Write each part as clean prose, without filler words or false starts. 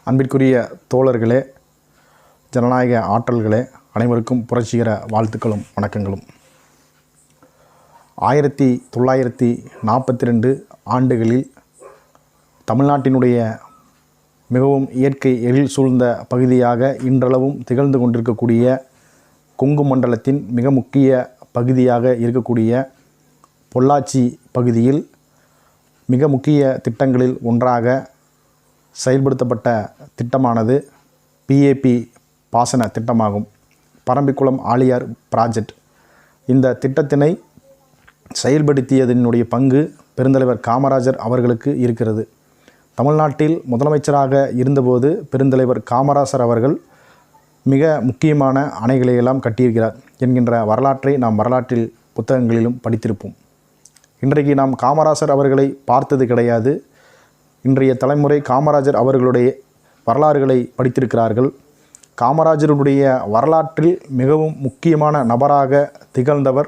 அன்பிற்குரிய தோழர்களே, ஜனநாயக ஆற்றல்களே, அனைவருக்கும் புரட்சிகர வாழ்த்துக்களும் வணக்கங்களும். 1942 ஆண்டுகளில் தமிழ்நாட்டினுடைய மிகவும் இயற்கை எழில் சூழ்ந்த பகுதியாக இன்றளவும் திகழ்ந்து கொண்டிருக்கக்கூடிய கொங்கு மண்டலத்தின் மிக முக்கிய பகுதியாக இருக்கக்கூடிய பொள்ளாச்சி பகுதியில் மிக முக்கிய திட்டங்களில் ஒன்றாக செயல்படுத்தப்பட்ட திட்டமானது PAP பாசன திட்டமாகும். பரம்பிக்குளம் ஆழியார் ப்ராஜெக்ட். இந்த திட்டத்தினை செயல்படுத்தியதனுடைய பங்கு பெருந்தலைவர் காமராஜர் அவர்களுக்கு இருக்கிறது. தமிழ்நாட்டில் முதலமைச்சராக இருந்தபோது பெருந்தலைவர் காமராஜர் அவர்கள் மிக முக்கியமான அணைகளை எல்லாம் கட்டியிருக்கிறார் என்கின்ற வரலாற்றை நாம் வரலாற்றில் புத்தகங்களிலும் படித்திருப்போம். இன்றைக்கு நாம் காமராஜர் அவர்களை பார்த்தது கிடையாது. இன்றைய தலைமுறை காமராஜர் அவர்களுடைய வரலாறுகளை படித்திருக்கிறார்கள். காமராஜருடைய வரலாற்றில் மிகவும் முக்கியமான நபராக திகழ்ந்தவர்,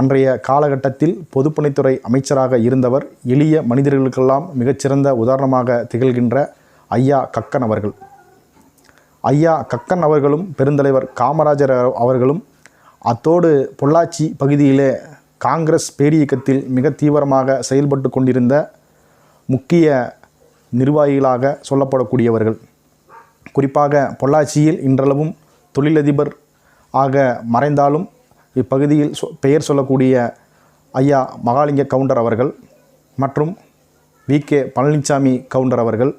அன்றைய காலகட்டத்தில் பொதுப்பணித்துறை அமைச்சராக இருந்தவர், எளிய மனிதர்களுக்கெல்லாம் மிகச்சிறந்த உதாரணமாக திகழ்கின்ற ஐயா கக்கன் அவர்கள். ஐயா கக்கன் அவர்களும் பெருந்தலைவர் காமராஜர் அவர்களும் அத்தோடு பொள்ளாச்சி பகுதியிலே காங்கிரஸ் பேரியக்கத்தில் மிக தீவிரமாக செயல்பட்டு கொண்டிருந்த முக்கிய நிர்வாகிகளாக சொல்லப்படக்கூடியவர்கள். குறிப்பாக பொள்ளாச்சியில் இன்றளவும் தொழிலதிபர் ஆக மறைந்தாலும் இப்பகுதியில் பெயர் சொல்லக்கூடிய ஐயா மகாலிங்க கவுண்டர் அவர்கள் மற்றும் VK பழனிசாமி கவுண்டர் அவர்கள்,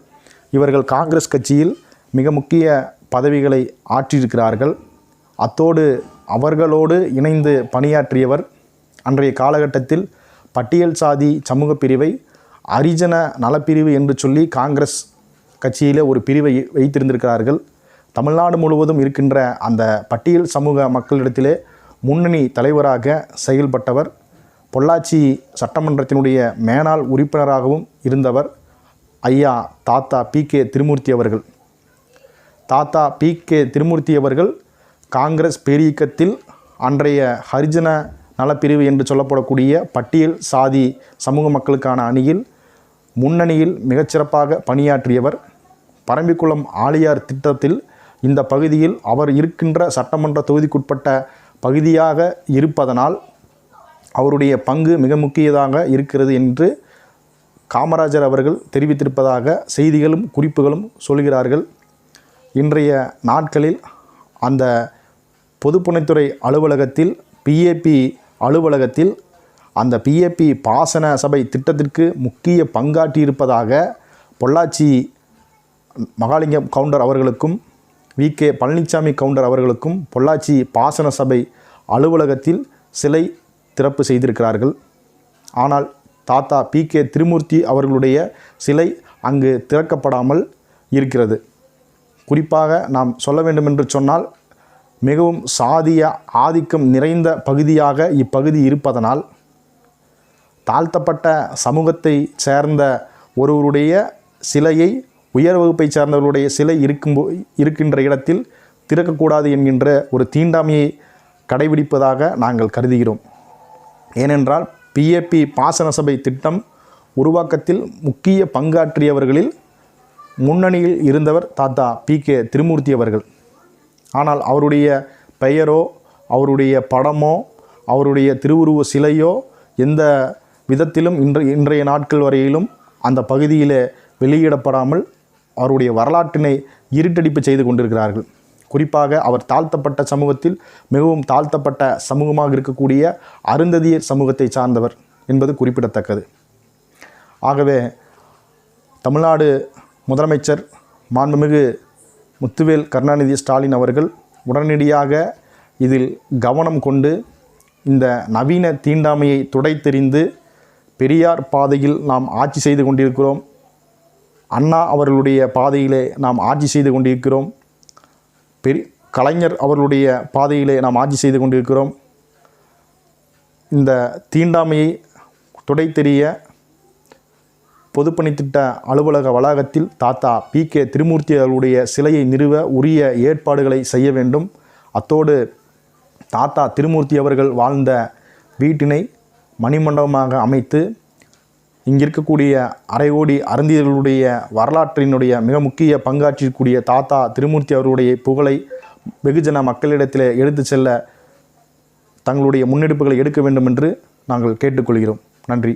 இவர்கள் காங்கிரஸ் கட்சியில் மிக முக்கிய பதவிகளை ஆற்றியிருக்கிறார்கள். அத்தோடு அவர்களோடு இணைந்து பணியாற்றியவர் அன்றைய காலகட்டத்தில் பட்டியல் சாதி சமூக பிரிவை அரிஜன நலப்பிரிவு என்று சொல்லி காங்கிரஸ் கட்சியிலே ஒரு பிரிவை வைத்திருந்திருக்கிறார்கள். தமிழ்நாடு முழுவதும் இருக்கின்ற அந்த பட்டியல் சமூக மக்களிடத்திலே முன்னணி தலைவராக செயல்பட்டவர். பொள்ளாச்சி சட்டமன்றத்தினுடைய மேனாள் உறுப்பினராகவும் இருந்தவர் ஐயா தாத்தா PK திருமூர்த்தி அவர்கள். தாத்தா PK திருமூர்த்தி அவர்கள் காங்கிரஸ் பேரியக்கத்தில் அன்றைய ஹரிஜன நலப்பிரிவு என்று சொல்லப்படக்கூடிய பட்டியல் சாதி சமூக மக்களுக்கான அணியில் முன்னணியில் மிகச்சிறப்பாக பணியாற்றியவர். பரம்பிக்குளம் ஆழியார் திட்டத்தில் இந்த பகுதியில் அவர் இருக்கின்ற சட்டமன்ற தொகுதிக்குட்பட்ட பகுதியாக இருப்பதனால் அவருடைய பங்கு மிக முக்கியதாக இருக்கிறது என்று காமராஜர் அவர்கள் தெரிவித்திருப்பதாக செய்திகளும் குறிப்புகளும் சொல்கிறார்கள். இன்றைய நாட்களில் அந்த பொதுப்பணித்துறை அலுவலகத்தில் PAP அலுவலகத்தில் அந்த PAP பாசன சபை திட்டத்திற்கு முக்கிய பங்காற்றியிருப்பதாக பொள்ளாச்சி மகாலிங்கம் கவுண்டர் அவர்களுக்கும் VK பழனிசாமி கவுண்டர் அவர்களுக்கும் பொள்ளாச்சி பாசன சபை அலுவலகத்தில் சிலை திறப்பு செய்திருக்கிறார்கள். ஆனால் தாத்தா PK திருமூர்த்தி அவர்களுடைய சிலை அங்கு திறக்கப்படாமல் இருக்கிறது. குறிப்பாக நாம் சொல்ல வேண்டுமென்று சொன்னால் மிகவும் சாதிய ஆதிக்கம் நிறைந்த பகுதியாக இப்பகுதி இருப்பதனால் தாழ்த்தப்பட்ட சமூகத்தை சேர்ந்த ஒருவருடைய சிலையை உயர் வகுப்பை சேர்ந்தவர்களுடைய சிலை இருக்கின்ற இடத்தில் திறக்கக்கூடாது என்கின்ற ஒரு தீண்டாமையை கடைபிடிப்பதாக நாங்கள் கருதுகிறோம். ஏனென்றால் PAP பாசன சபை திட்டம் உருவாக்கத்தில் முக்கிய பங்காற்றியவர்களில் முன்னணியில் இருந்தவர் தாத்தா PK திருமூர்த்தி அவர்கள். ஆனால் அவருடைய பெயரோ அவருடைய படமோ அவருடைய திருவுருவ சிலையோ எந்த விதத்திலும் இன்றைய நாட்கள் வரையிலும் அந்த பகுதியில் வெளியிடப்படாமல் அவருடைய வரலாற்றினை இருட்டடிப்பு செய்து கொண்டிருக்கிறார்கள். குறிப்பாக அவர் தாழ்த்தப்பட்ட சமூகத்தில் மிகவும் தாழ்த்தப்பட்ட சமூகமாக இருக்கக்கூடிய அருந்ததியர் சமூகத்தை சார்ந்தவர் என்பது குறிப்பிடத்தக்கது. ஆகவே தமிழ்நாடு முதலமைச்சர் மாண்புமிகு முத்துவேல் கருணாநிதி ஸ்டாலின் அவர்கள் உடனடியாக இதில் கவனம் கொண்டு இந்த நவீன தீண்டாமையை துடைத்தெறிந்து பெரியார் பாதையில் நாம் ஆட்சி செய்து கொண்டிருக்கிறோம், அண்ணா அவர்களுடைய பாதையிலே நாம் ஆட்சி செய்து கொண்டிருக்கிறோம், கலைஞர் அவர்களுடைய பாதையிலே நாம் ஆட்சி செய்து கொண்டிருக்கிறோம். இந்த தீண்டாமையை துடைத்தெறிய பொதுப்பணித்திட்ட அலுவலக வளாகத்தில் தாத்தா PK திருமூர்த்தி அவர்களுடைய சிலையை நிறுவ உரிய ஏற்பாடுகளை செய்ய வேண்டும். அத்தோடு தாத்தா திருமூர்த்தி அவர்கள் வாழ்ந்த வீட்டினை மணிமண்டபமாக அமைத்து இங்கே இருக்கக்கூடிய அரை கோடி அருந்தியர்களுடைய வரலாற்றினுடைய மிக முக்கிய பங்காற்றிக்கூடிய தாத்தா திருமூர்த்தி அவருடைய புகழை வெகுஜன மக்களிடத்தில் எடுத்து செல்ல தங்களுடைய முன்னெடுப்புகளை எடுக்க வேண்டும் என்று நாங்கள் கேட்டுக்கொள்கிறோம். நன்றி.